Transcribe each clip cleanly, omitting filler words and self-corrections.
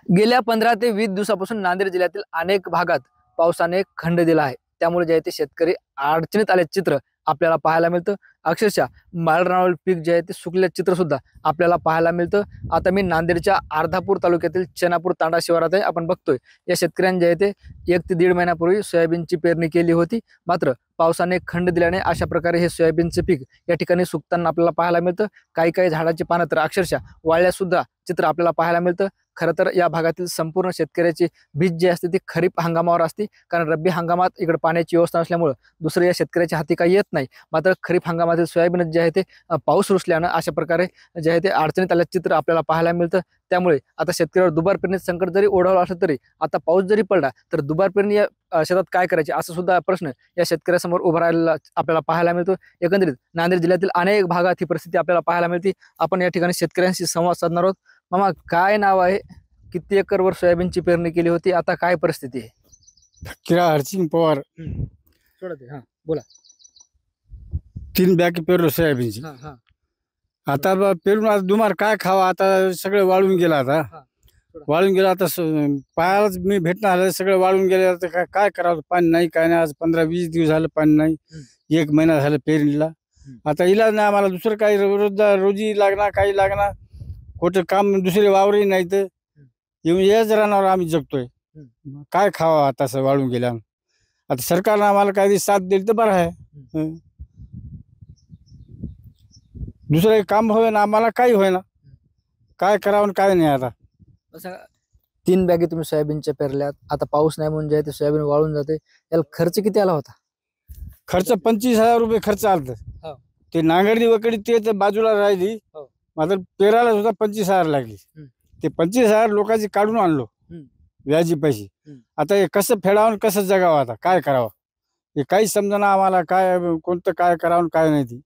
गेल्या 15 ते 20 दिवसापासून नांदेड जिल्ह्यातील अनेक भागात पावसाने खंड दिला आहे। त्यामुळे जे आहे ते शेतकरी अडचणीत आल्याचे चित्र आपल्याला पाहायला मिळतं। अक्षरशः माळरानावरील पीक जे आहे ते सुकल्याचे चित्र सुद्धा आपल्याला पाहायला मिळतं। आता मी नांदेडच्या अर्धापूर तालुक्यातील चेनापूर तांडा शिवारात आहे। आपण बघतोय या शेतकऱ्यांनी जे आहे ते 1 ते 1.5 महिन्यापूर्वी सोयाबीनची पेरणी केली होती। मात्र पावसाने खंड दिल्याने अशा प्रकारे हे सोयाबीनचे पीक या ठिकाणी सुकताना आपल्याला पाहायला मिळतं। काही झाडाची पानं तर अक्षरशः वाळल्या सुद्धा चित्र आपल्याला पाहायला मिळतं। खरं तर या भागातील संपूर्ण शेतकऱ्याची बीज जी असते ती खरीप हंगामावर असते, कारण रब्बी हंगामात इकडे पाण्याची व्यवस्था नसल्यामुळे दुसरं या शेतकऱ्याच्या हाती काही येत नाही। मात्र खरीप हंगामातील सोयाबीन जे आहे ते पाऊस रुसल्यानं अशा प्रकारे जे आहे ते अडचणीत आल्याचं चित्र आपल्याला पाहायला मिळतं। त्यामुळे आता शेतकऱ्यावर दुबार पेरणीचं संकट जरी ओढवलं असलं तरी आता पाऊस जरी पडला तर दुबार पेरणी या शेतात काय करायचे असं सुद्धा प्रश्न या शेतकऱ्यासमोर उभा राहिलेला आपल्याला पाहायला मिळतो। एकंदरीत नांदेड जिल्ह्यातील अनेक भागात ही परिस्थिती आपल्याला पाहायला मिळते। आपण या ठिकाणी शेतकऱ्यांशी संवाद साधणार आहोत। मामा, काय नाव आहे, किती एकरवर सोयाबीनची पेरणी केली होती, आता काय परिस्थिती आहे? फकीरा हरसिंग पवार सोडा ते, बोला। 3 बॅग पेरलो सोयाबीनची। आता पेरून आता दुमार काय खावा, आता सगळं वाळून गेलं। आता वाळून गेलं, आता पायालाच मी भेटणार सगळं वाळून गेलं। आता काय करावं, पाणी नाही, काय नाही। आज 15-20 दिवस झालं पाणी नाही, 1 महिना झालं पेरणीला। आता इलाज नाही आम्हाला, दुसरं काही रोजी लागणार, काही लागणार, कुठं काम दुसरे वावरही नाही, तर येऊन याच रानावर आम्ही जगतोय। काय खावा आता असं वाळून गेल्या। आता सरकारनं आम्हाला काही साथ दिली तर बरं आहे। दुसरं काम होईना, आम्हाला काही होईना, काय करावं काय नाही। आता 3 बॅगी तुम्ही सोयाबीनच्या पेरल्यात, आता पाऊस नाही म्हणजे ते सोयाबीन वाळून जाते। याला खर्च किती आला होता? खर्च 25,000 रुपये खर्च आला। ते नांगरणी वकडी ते तर बाजूला राहिली, मात्र पेरायला सुद्धा 25,000 लागली। ते 25,000 लोकांची काढून आणलो व्याजी पैसे। आता हे कसं फेडावं, कसं जगावं, आता काय करावं हे काही समजना आम्हाला। काय कोणतं काय करावं काय नाही ती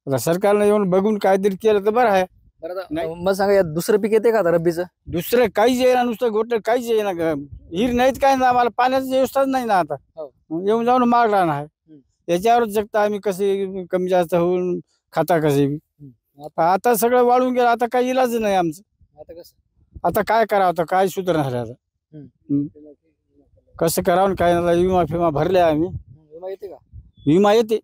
आता सरकारने येऊन बघून काहीतरी केलं तर बरं आहे। मग सांगा, यात दुसरं पीक येते का आता रब्बीचं? दुसरं काहीच येईना, नुसतं गोट काहीच येईना। हिर नाहीत काय ना, आम्हाला पाण्याची व्यवस्थाच नाही ना। आता येऊन जाऊन माग राहणार आहे, याच्यावरच जगता आम्ही। कसे कमी जास्त होऊन खाता कसे आता सगळं वाळून गेलं, आता काही इलाज नाही आमचं। आता कसं, आता काय करावं, आता काय सुधारणार आहे? आता कसं करावं काय नाही। विमा फिमा भरले आम्ही, विमा येते का? विमा येते।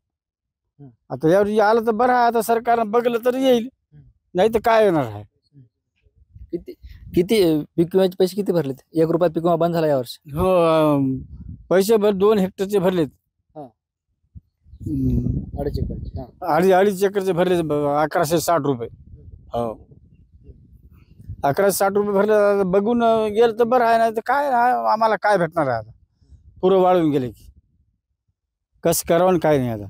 आता यावर आलं तर बरं आहे, आता सरकारनं बघलं तर येईल, नाही तर काय येणार आहे? किती किती पीक विम्याचे पैसे किती भरलेत? 1 रुपयात पीक विमा बंद झाला यावर्षी? हो, पैसे 2 हेक्टरचे भरलेत। 2.5 एकरचे, 2.5 एकरचे भरले 1160 रुपये। हो, 1160 रुपये भरले। बघून गेलं तर बरं आहे, नाही तर काय आम्हाला काय भेटणार आहे? आता पुरं वाळून गेले की कसं करावं काय नाही। आता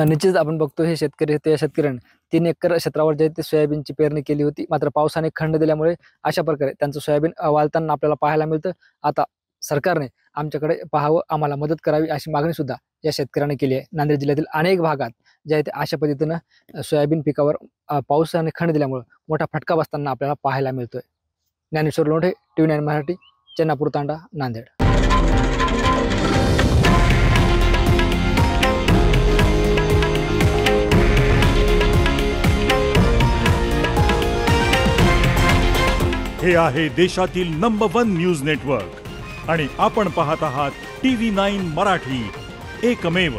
निश्चित आपण बघतो हे शेतकरी, त्या शेतकऱ्यांनी 3 एकर क्षेत्रावर जे ते सोयाबीनची पेरणी केली होती। मात्र पावसाने खंड दिल्यामुळे अशा प्रकारे त्यांचं सोयाबीन वाळताना आपल्याला पाहायला मिळतं। आता सरकारने आमच्याकडे पाहावं, आम्हाला मदत करावी अशी मागणी सुद्धा या शेतकऱ्याने केली आहे। नांदेड जिल्ह्यातील अनेक भागात जे आहे ते अशा पद्धतीनं सोयाबीन पिकावर पावसाने खंड दिल्यामुळे मोठा फटका बसताना आपल्याला पाहायला मिळतोय। ज्ञानेश्वर लोंढे, TV9 मराठी, चेनापूर तांडा, नांदेड। हे आहे देशातील नंबर 1 न्यूज नेटवर्क आणि आपण पाहत आहात TV9 मराठी, एकमेव।